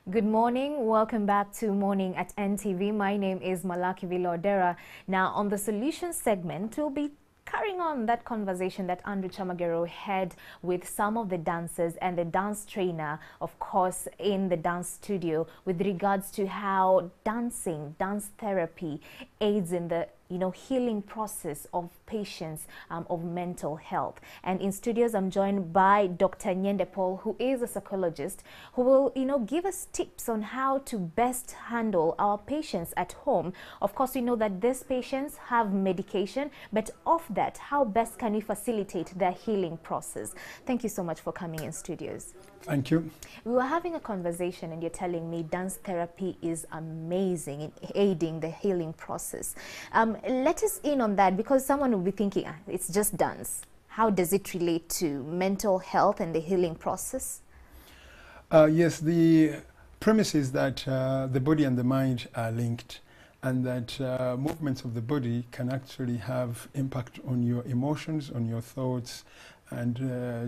Good morning. Welcome back to Morning at NTV. My name is Malaki Vilodera. Now, on the solution segment, we'll be carrying on that conversation that Andrew Chamagero had with some of the dancers and the dance trainer, of course, in the dance studio with regards to how dancing, dance therapy aids in the healing process of patients of mental health. And in studios, I'm joined by Dr. Nyende Paul, who is a psychologist, who will, give us tips on how to best handle our patients at home. Of course, we know that these patients have medication, but of that, how best can we facilitate their healing process? Thank you so much for coming in studios. Thank you. We were having a conversation and you're telling me dance therapy is amazing in aiding the healing process. Let us in on that, because someone will be thinking, it's just dance. How does it relate to mental health and the healing process? Yes, the premise is that the body and the mind are linked, and that movements of the body can actually have impact on your emotions, on your thoughts, and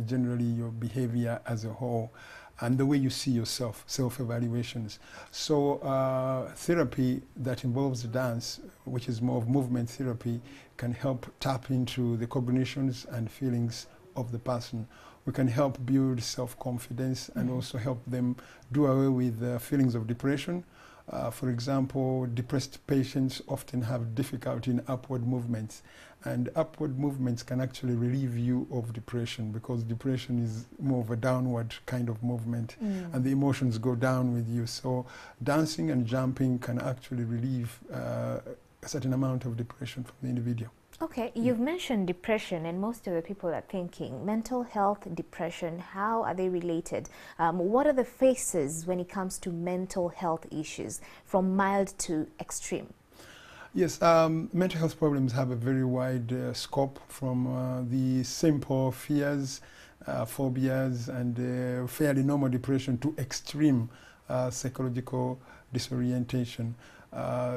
generally your behavior as a whole, and the way you see yourself, self-evaluations. So therapy that involves dance, which is more of movement therapy, can help tap into the cognitions and feelings of the person. We can help build self-confidence and also help them do away with feelings of depression. For example, depressed patients often have difficulty in upward movements, and upward movements can actually relieve you of depression, because depression is more of a downward kind of movement and the emotions go down with you. So dancing and jumping can actually relieve a certain amount of depression from the individual. Okay, you've mentioned depression, and most of the people are thinking mental health, depression, how are they related? What are the phases when it comes to mental health issues, from mild to extreme? Yes, mental health problems have a very wide scope, from the simple fears, phobias, and fairly normal depression to extreme psychological disorientation.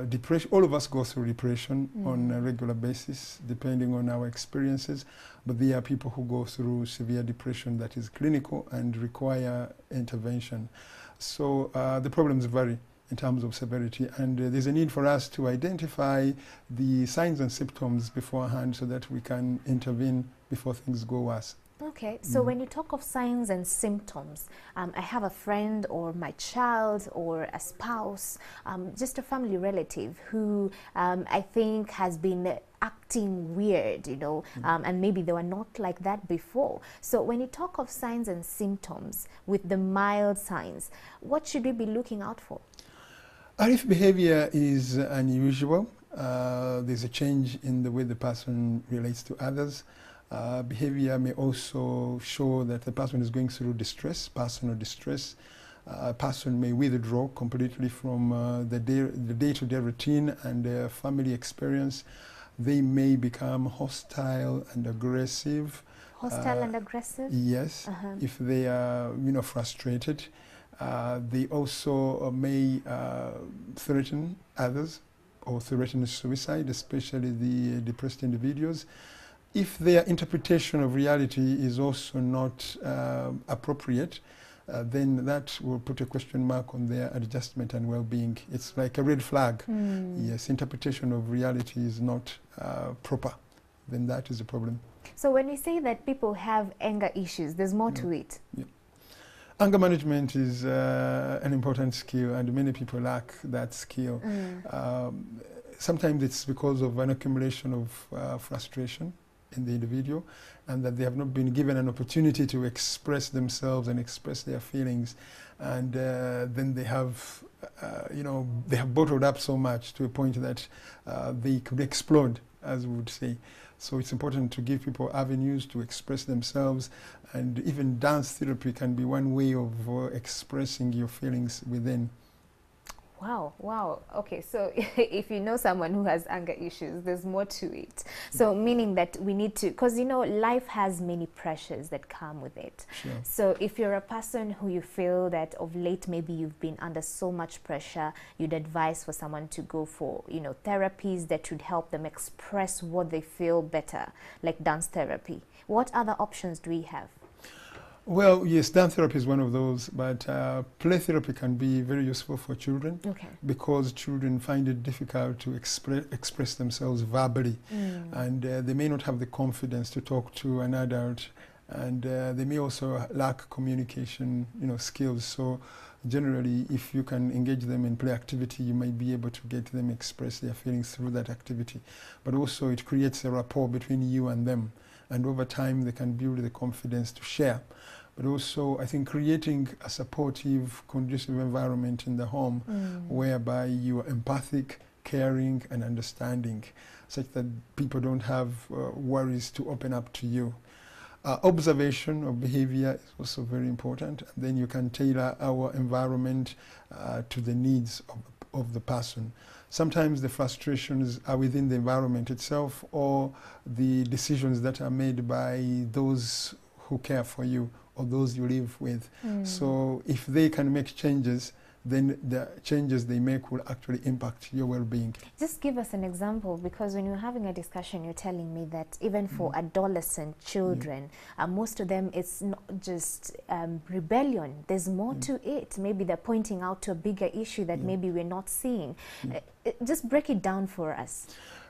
Depression, all of us go through depression on a regular basis, depending on our experiences, but there are people who go through severe depression that is clinical and require intervention. So the problems vary in terms of severity, and there's a need for us to identify the signs and symptoms beforehand so that we can intervene before things go worse. Okay, so when you talk of signs and symptoms, I have a friend or my child or a spouse, just a family relative who I think has been acting weird, and maybe they were not like that before. So when you talk of signs and symptoms with the mild signs, what should we be looking out for? If behavior is unusual, there's a change in the way the person relates to others. Behavior may also show that the person is going through distress, personal distress. A person may withdraw completely from the day-to-day routine and family experience. They may become hostile and aggressive. Hostile and aggressive? Yes, if they are frustrated. They also may threaten others or threaten suicide, especially the depressed individuals. If their interpretation of reality is also not appropriate, then that will put a question mark on their adjustment and well-being. It's like a red flag. Yes, interpretation of reality is not proper, then that is a problem. So when you say that people have anger issues, there's more to it. Yeah. Anger management is an important skill, and many people lack that skill. Sometimes it's because of an accumulation of frustration in the individual, and that they have not been given an opportunity to express themselves and express their feelings, and then they have they have bottled up so much to a point that they could explode, as we would say. So it's important to give people avenues to express themselves, and even dance therapy can be one way of expressing your feelings within. Wow, wow. Okay, so if you know someone who has anger issues, there's more to it. So meaning that we need to, because life has many pressures that come with it. Sure. So if you're a person who you feel that of late maybe you've been under so much pressure, you'd advise for someone to go for, therapies that would help them express what they feel better, like dance therapy. What other options do we have? Well, yes, dance therapy is one of those, but play therapy can be very useful for children because children find it difficult to express themselves verbally, and they may not have the confidence to talk to an adult, and they may also lack communication, skills. So generally, if you can engage them in play activity, you might be able to get them express their feelings through that activity. But also it creates a rapport between you and them, and over time they can build the confidence to share. But also, I think creating a supportive, conducive environment in the home whereby you are empathic, caring, and understanding, such that people don't have worries to open up to you. Observation of behavior is also very important. And then you can tailor our environment to the needs of the person. Sometimes the frustrations are within the environment itself or the decisions that are made by those who care for you or those you live with. So if they can make changes, then the changes they make will actually impact your well-being. Just give us an example, because when you're having a discussion, you're telling me that even for adolescent children, most of them, it's not just rebellion. There's more to it. Maybe they're pointing out to a bigger issue that maybe we're not seeing. Just break it down for us.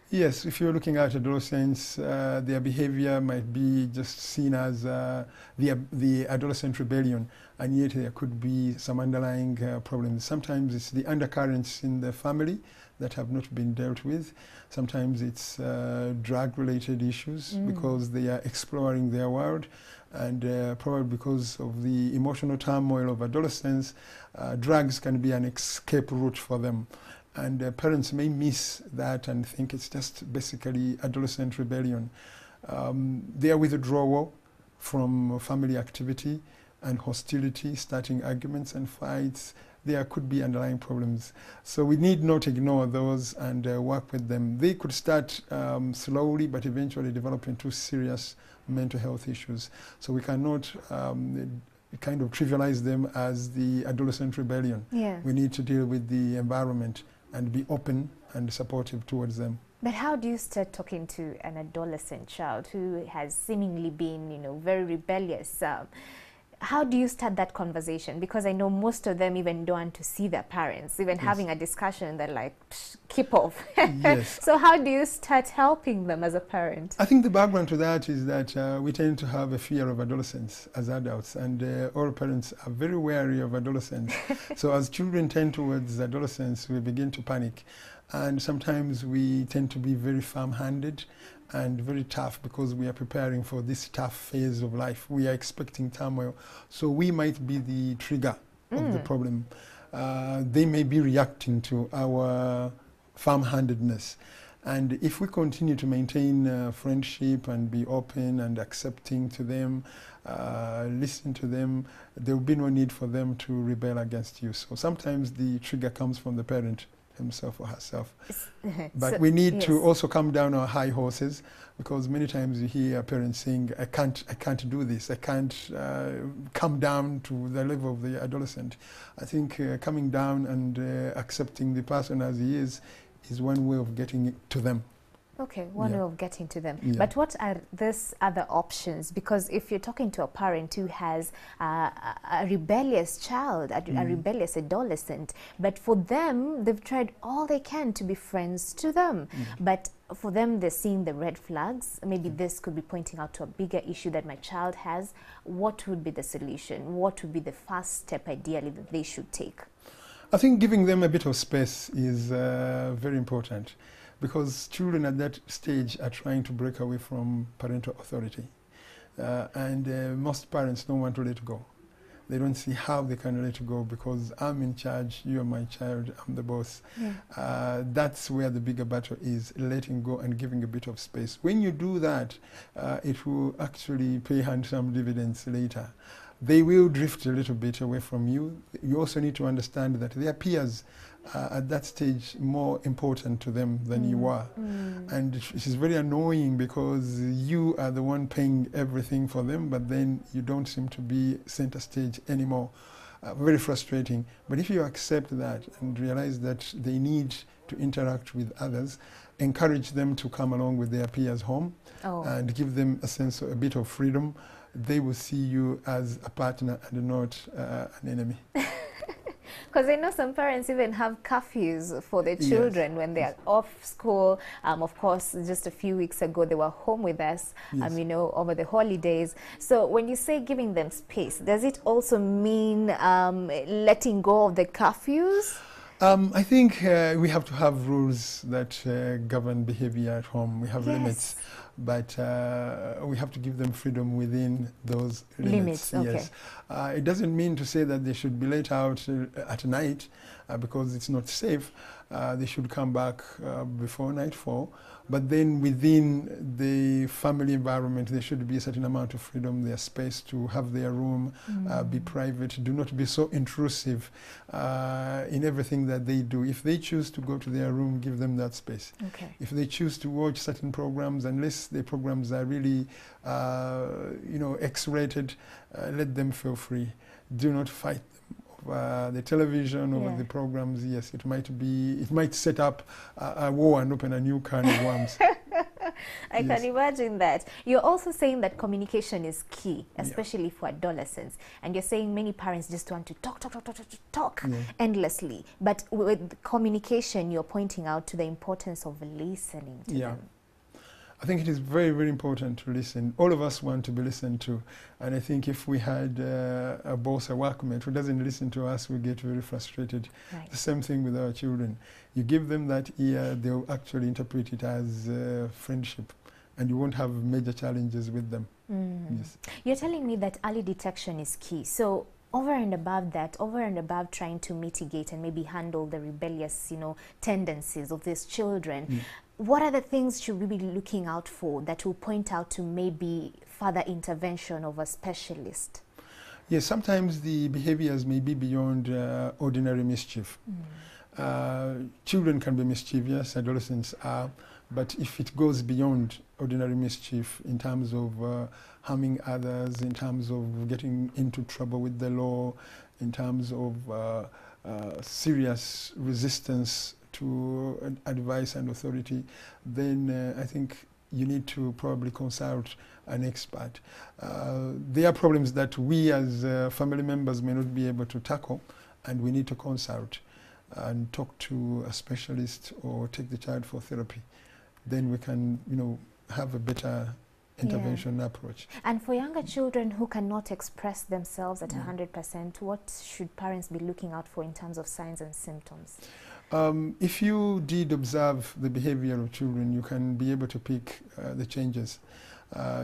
Yes, if you're looking at adolescents, their behavior might be just seen as the adolescent rebellion, and yet there could be some underlying problems. Sometimes it's the undercurrents in the family that have not been dealt with. Sometimes it's drug-related issues because they are exploring their world, and probably because of the emotional turmoil of adolescence, drugs can be an escape route for them. And parents may miss that and think it's just basically adolescent rebellion. Their withdrawal from family activity and hostility, starting arguments and fights, there could be underlying problems. So we need not ignore those and work with them. They could start slowly, but eventually develop into serious mental health issues. So we cannot kind of trivialize them as the adolescent rebellion. We need to deal with the environment and be open and supportive towards them. But how do you start talking to an adolescent child who has seemingly been, very rebellious? How do you start that conversation? Because I know most of them even don't want to see their parents. Even having a discussion, they're like, keep off. So how do you start helping them as a parent? I think the background to that is that we tend to have a fear of adolescents as adults, and all parents are very wary of adolescents. So as children tend towards adolescence, we begin to panic. And sometimes we tend to be very firm-handed and very tough because we are preparing for this tough phase of life. We are expecting turmoil. So we might be the trigger of the problem. They may be reacting to our firm-handedness. And if we continue to maintain friendship and be open and accepting to them, listen to them, there will be no need for them to rebel against you. So sometimes the trigger comes from the parent himself or herself. But so we need to also come down our high horses, because many times you hear parents saying, I can't do this, I can't come down to the level of the adolescent. I think coming down and accepting the person as he is one way of getting to them. Okay, one way of getting to them. But what are these other options? Because if you're talking to a parent who has a rebellious child, a rebellious adolescent, but for them, they've tried all they can to be friends to them. But for them, they're seeing the red flags. Maybe this could be pointing out to a bigger issue that my child has. What would be the solution? What would be the first step, ideally, that they should take? I think giving them a bit of space is very important, because children at that stage are trying to break away from parental authority. And most parents don't want to let go. They don't see how they can let go, because I'm in charge, you're my child, I'm the boss. That's where the bigger battle is, letting go and giving a bit of space. When you do that, it will actually pay handsome dividends later. They will drift a little bit away from you. You also need to understand that their peers at that stage more important to them than you are. And it is very annoying, because you are the one paying everything for them, but then you don't seem to be center stage anymore. Very frustrating. But if you accept that and realize that they need to interact with others, encourage them to come along with their peers home Oh. and give them a sense of a bit of freedom. They will see you as a partner and not an enemy. Because I know some parents even have curfews for their Yes. children when they are off school. Of course, just a few weeks ago, they were home with us, Yes. you know, over the holidays. So when you say giving them space, does it also mean letting go of the curfews? I think we have to have rules that govern behavior at home. We have Yes. limits, but we have to give them freedom within those limits. Okay. Yes. It doesn't mean to say that they should be let out at night because it's not safe. They should come back before nightfall. But then within the family environment, there should be a certain amount of freedom, their space to have their room, be private, do not be so intrusive in everything that they do. If they choose to go to their room, give them that space. Okay. If they choose to watch certain programs, unless the programs are really, you know, X-rated, let them feel free. Do not fight them over the television, over Yeah. the programs. Yes, it might set up a war and open a new can of worms. I Yes. can imagine that. You're also saying that communication is key, Yeah. especially for adolescents. And you're saying many parents just want to talk Yeah. endlessly. But with communication, you're pointing out to the importance of listening to Yeah. them. I think it is very, very important to listen. All of us want to be listened to. And I think if we had a boss, a workmate who doesn't listen to us, we get very frustrated. Right. The same thing with our children. You give them that ear, they'll actually interpret it as friendship. And you won't have major challenges with them. Yes. You're telling me that early detection is key. So over and above that, over and above trying to mitigate and maybe handle the rebellious, you know, tendencies of these children, what are the things should we be looking out for that will point out to maybe further intervention of a specialist? Yes, sometimes the behaviors may be beyond ordinary mischief. Children can be mischievous, adolescents are, but if it goes beyond ordinary mischief in terms of harming others, in terms of getting into trouble with the law, in terms of serious resistance to advice and authority, then I think you need to probably consult an expert. There are problems that we as family members may not be able to tackle, and we need to consult and talk to a specialist or take the child for therapy. Then we can, you know, have a better intervention approach. And for younger children who cannot express themselves at 100%, what should parents be looking out for in terms of signs and symptoms? If you did observe the behavior of children, you can be able to pick the changes.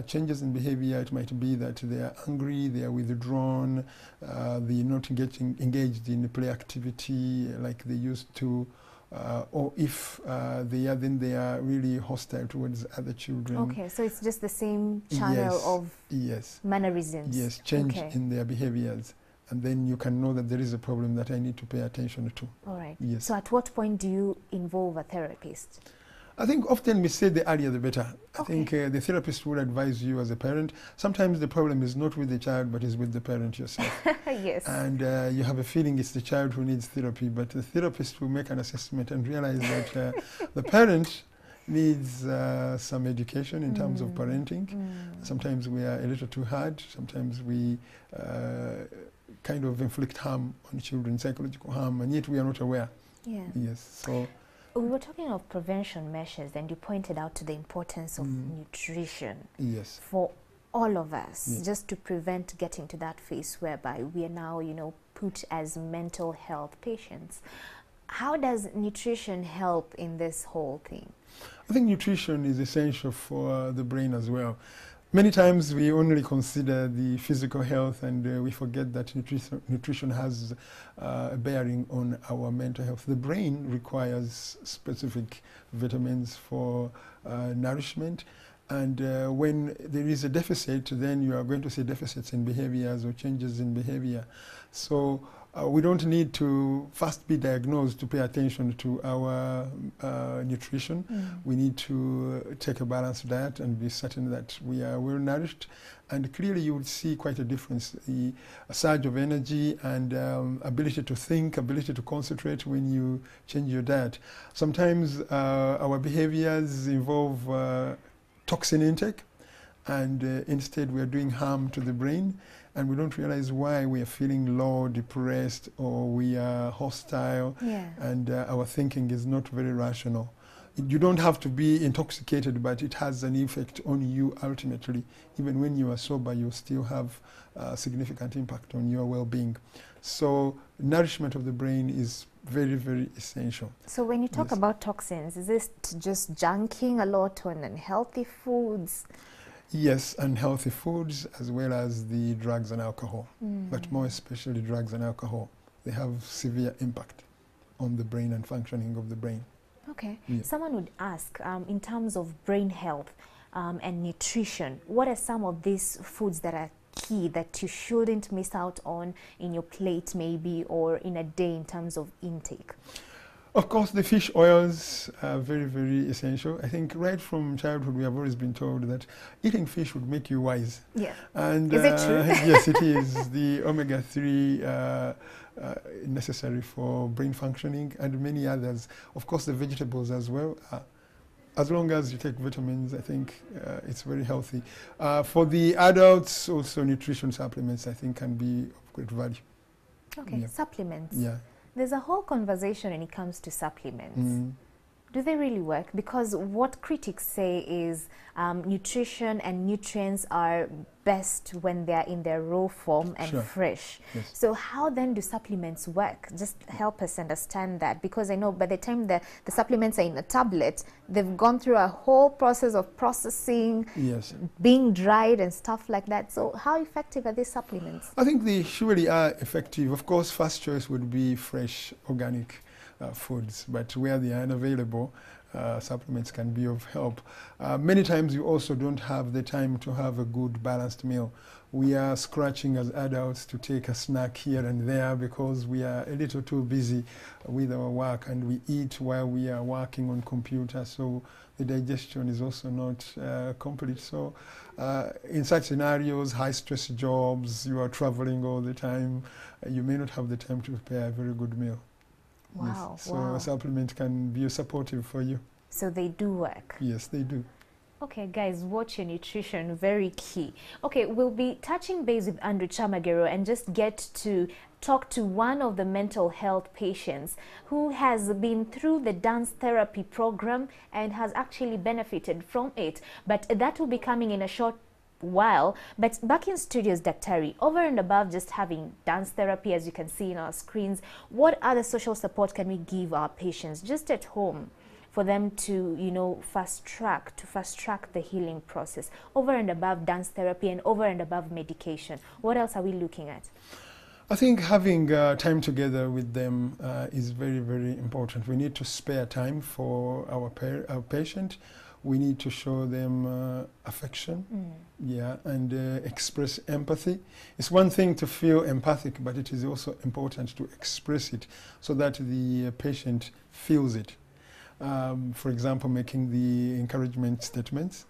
Changes in behavior, it might be that they are angry, they are withdrawn, they're not getting engaged in play activity like they used to, or if they are, then they are really hostile towards other children. Okay, so it's just the same channel of mannerisms. Yes, change in their behaviors. And then you can know that there is a problem that I need to pay attention to. All right. Yes. So at what point do you involve a therapist? I think often we say the earlier the better. I Okay. think the therapist will advise you as a parent. Sometimes the problem is not with the child, but is with the parent yourself. Yes. And you have a feeling it's the child who needs therapy, but the therapist will make an assessment and realize that the parent needs some education in terms of parenting. Sometimes we are a little too hard. Sometimes we kind of inflict harm on children, psychological harm, and yet we are not aware. Yeah. Yes. So we were talking of prevention measures, and you pointed out to the importance of nutrition yes. for all of us, just to prevent getting to that phase whereby we are now, you know, put as mental health patients. How does nutrition help in this whole thing? I think nutrition is essential for the brain as well. Many times we only consider the physical health, and we forget that nutrition has a bearing on our mental health. The brain requires specific vitamins for nourishment, and when there is a deficit, then you are going to see deficits in behaviors or changes in behavior. So we don't need to first be diagnosed to pay attention to our nutrition. We need to take a balanced diet and be certain that we are well nourished. And clearly you would see quite a difference, a surge of energy and ability to think, ability to concentrate when you change your diet. Sometimes our behaviors involve toxin intake, and instead we are doing harm to the brain, and we don't realize why we are feeling low, depressed, or we are hostile, and our thinking is not very rational. You don't have to be intoxicated, but it has an effect on you ultimately. Even when you are sober, you still have a significant impact on your well-being. So nourishment of the brain is very, very essential. So when you talk about toxins, is this just junking a lot on unhealthy foods? Yes, unhealthy foods as well as the drugs and alcohol, but more especially drugs and alcohol. They have severe impact on the brain and functioning of the brain. Okay. Yeah. Someone would ask, in terms of brain health and nutrition, what are some of these foods that are key that you shouldn't miss out on in your plate maybe, or in a day in terms of intake? Of course, the fish oils are very, very essential. I think right from childhood we have always been told that eating fish would make you wise. Yeah. And is it true? Yes, it is. The omega-3 necessary for brain functioning, and many others. Of course, the vegetables as well. As long as you take vitamins, I think it's very healthy. For the adults, also nutrition supplements, I think, can be of great value. Okay, yeah. Supplements. Yeah. There's a whole conversation when it comes to supplements. Do they really work? Because what critics say is nutrition and nutrients are best when they're in their raw form and fresh. Yes. So how then do supplements work? Just help us understand that, because I know by the time the supplements are in a tablet, they've gone through a whole process of processing, being dried and stuff like that. So how effective are these supplements? I think they surely are effective. Of course, first choice would be fresh, organic foods, but where they are unavailable, supplements can be of help. Many times you also don't have the time to have a good balanced meal. We are scratching as adults to take a snack here and there because we are a little too busy with our work, and we eat while we are working on computer, so the digestion is also not complete. So in such scenarios, high stress jobs, you are traveling all the time, you may not have the time to prepare a very good meal. Wow. Yes. So a supplement can be supportive for you. So they do work? Yes, they do. Okay, guys, watch your nutrition, very key. Okay, we'll be touching base with Andrew Chamagero and just get to talk to one of the mental health patients who has been through the dance therapy program and has actually benefited from it. But that will be coming in a short while. But back in studios, Daktari, over and above just having dance therapy, as you can see in our screens, what other social support can we give our patients just at home for them to, you know, fast track the healing process, over and above dance therapy and over and above medication? What else are we looking at? I think having time together with them is very, very important. We need to spare time for our patient. We need to show them affection, and express empathy. It's one thing to feel empathic, but it is also important to express it so that the patient feels it. For example, making the encouragement statements,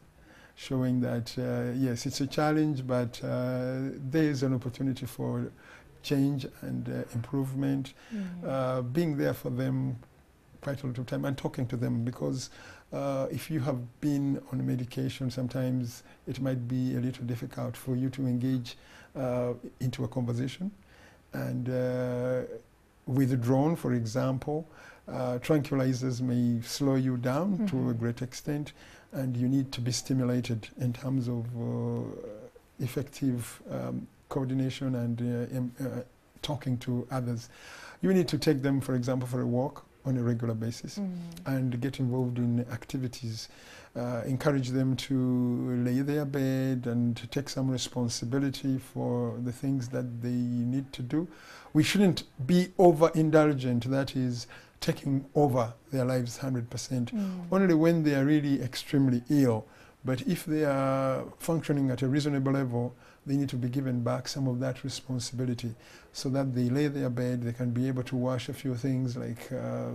showing that, yes, it's a challenge, but there is an opportunity for change and improvement, being there for them quite a lot of time and talking to them, because if you have been on medication, sometimes it might be a little difficult for you to engage into a conversation. And withdrawn, for example, tranquilizers may slow you down to a great extent, and you need to be stimulated in terms of effective coordination and talking to others. You need to take them, for example, for a walk on a regular basis and get involved in activities. Encourage them to lay their bed and to take some responsibility for the things that they need to do. We shouldn't be overindulgent, that is, taking over their lives 100%. Only when they are really extremely ill But if they are functioning at a reasonable level, they need to be given back some of that responsibility so that they lay their bed, they can be able to wash a few things like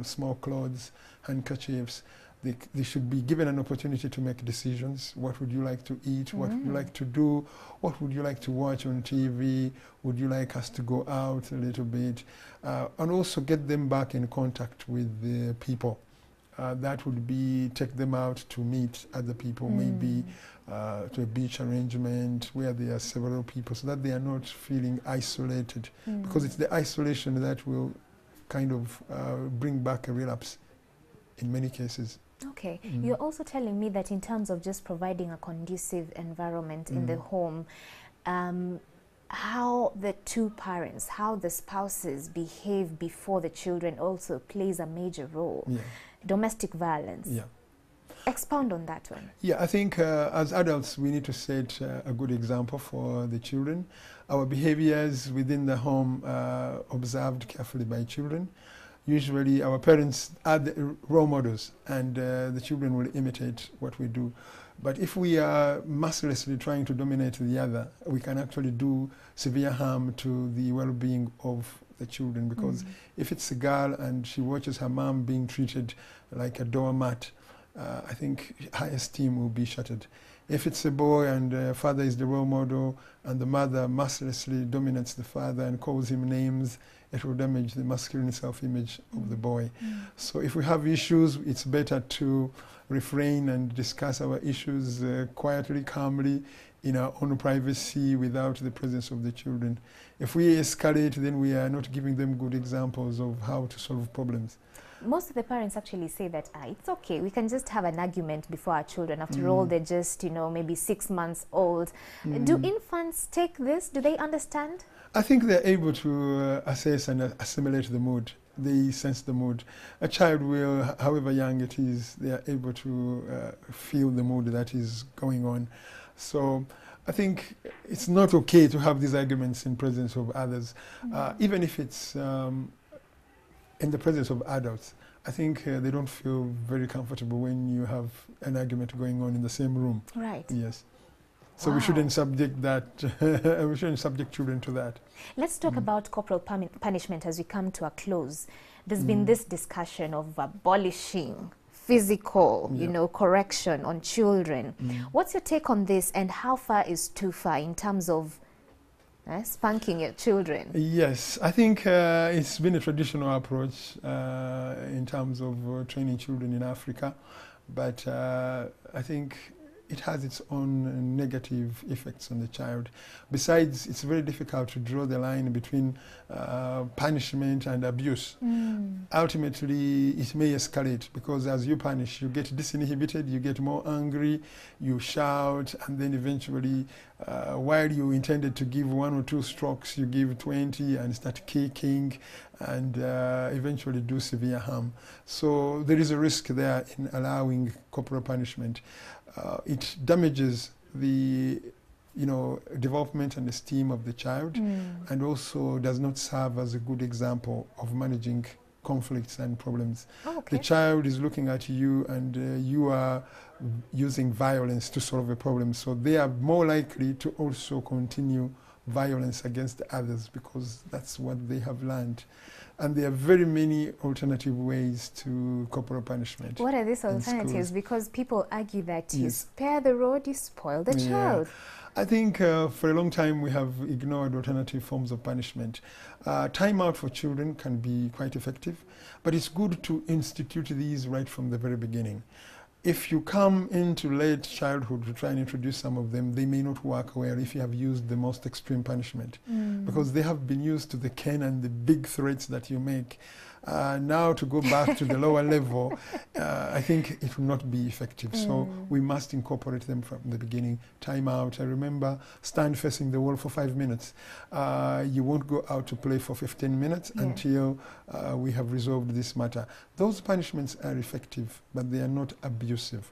small clothes, handkerchiefs. They should be given an opportunity to make decisions. What would you like to eat? What would you like to do? What would you like to watch on TV? Would you like us to go out a little bit? And also get them back in contact with the people. That would be take them out to meet other people, maybe to a beach arrangement where there are several people, so that they are not feeling isolated, because it's the isolation that will kind of bring back a relapse in many cases. Okay. You're also telling me that in terms of just providing a conducive environment in the home, how the two parents, how the spouses behave before the children also plays a major role. Yeah. Domestic violence. Yeah. Expound on that one. Yeah, I think as adults we need to set a good example for the children. Our behaviors within the home are observed carefully by children. Usually our parents are the role models, and the children will imitate what we do. But if we are mercilessly trying to dominate the other, we can actually do severe harm to the well-being of the children, because if it's a girl and she watches her mom being treated like a doormat, I think her esteem will be shattered. If it's a boy and father is the role model and the mother mercilessly dominates the father and calls him names, it will damage the masculine self-image of the boy. So if we have issues, it's better to refrain and discuss our issues quietly, calmly, in our own privacy, without the presence of the children. If we escalate, then we are not giving them good examples of how to solve problems. Most of the parents actually say that it's okay, we can just have an argument before our children. After all, they're just, you know, maybe 6 months old. Do infants take this? Do they understand? I think they're able to assess and assimilate the mood. They sense the mood. A child will, however young it is, they are able to feel the mood that is going on. So I think it's not okay to have these arguments in presence of others, even if it's in the presence of adults. I think they don't feel very comfortable when you have an argument going on in the same room. Right. Yes. So we shouldn't subject that. We shouldn't subject children to that. Let's talk about corporal punishment as we come to a close. There's been this discussion of abolishing physical, you know, correction on children. What's your take on this, and how far is too far in terms of spanking your children? Yes, I think it's been a traditional approach in terms of training children in Africa, but I think it has its own negative effects on the child. Besides, it's very difficult to draw the line between punishment and abuse. Ultimately, it may escalate, because as you punish, you get disinhibited, you get more angry, you shout, and then eventually, while you intended to give 1 or 2 strokes, you give 20 and start kicking, and eventually do severe harm. So there is a risk there in allowing corporal punishment. It damages the development and esteem of the child, and also does not serve as a good example of managing conflicts and problems. The child is looking at you, and you are using violence to solve a problem, so they are more likely to also continue violence against others, because that's what they have learned. And there are very many alternative ways to corporal punishment. What are these alternatives? Because people argue that you spare the rod, you spoil the child. I think for a long time we have ignored alternative forms of punishment. Time out for children can be quite effective, but it's good to institute these right from the very beginning. If you come into late childhood to try and introduce some of them, they may not work well if you have used the most extreme punishment, because they have been used to the cane and the big threats that you make. Now to go back to the lower level, I think it will not be effective. So we must incorporate them from the beginning. Time out. I remember, stand facing the wall for 5 minutes. You won't go out to play for 15 minutes until we have resolved this matter. Those punishments are effective, but they are not abusive.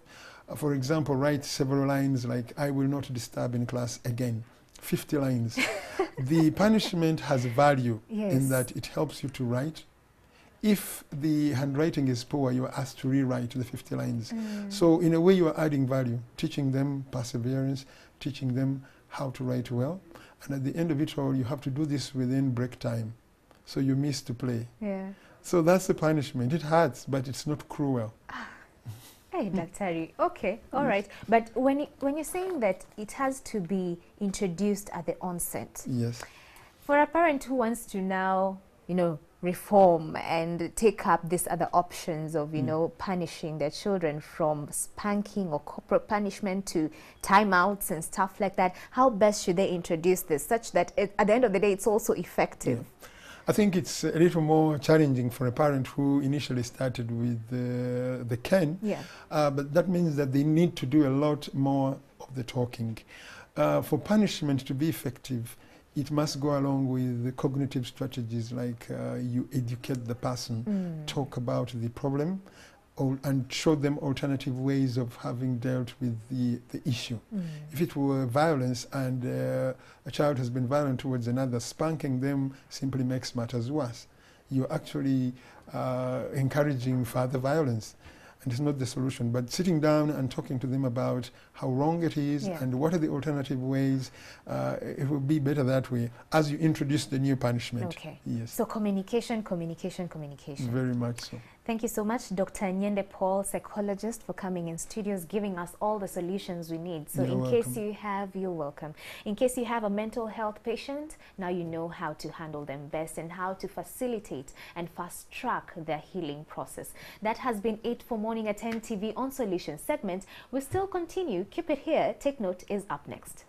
For example, write several lines like, "I will not disturb in class again." 50 lines. The punishment has value in that it helps you to write. if the handwriting is poor, you are asked to rewrite the 50 lines. So in a way, you are adding value, teaching them perseverance, teaching them how to write well. And at the end of it all, you have to do this within break time. So you miss to play. Yeah. So that's the punishment. It hurts, but it's not cruel. Hey, Daktari. Okay, all right. But when you're saying that it has to be introduced at the onset, Yes. for a parent who wants to now, reform and take up these other options of, punishing their children, from spanking or corporal punishment to timeouts and stuff like that, how best should they introduce this such that at the end of the day it's also effective? Yeah. I think it's a little more challenging for a parent who initially started with the cane, but that means that they need to do a lot more of the talking. For punishment to be effective, it must go along with the cognitive strategies, like you educate the person, talk about the problem, and show them alternative ways of having dealt with the issue. If it were violence and a child has been violent towards another, spanking them simply makes matters worse. You're actually encouraging further violence, and it's not the solution. But sitting down and talking to them about how wrong it is and what are the alternative ways, it will be better that way as you introduce the new punishment. Okay. Yes. So communication, communication, communication. Very much so. Thank you so much, Dr. Nyende Paul, psychologist, for coming in studios, giving us all the solutions we need. So You're welcome. In case you have a mental health patient, now you know how to handle them best and how to facilitate and fast track their healing process. That has been it for Morning at NTV on Solutions segment. We still continue. Keep it here. Take Note is up next.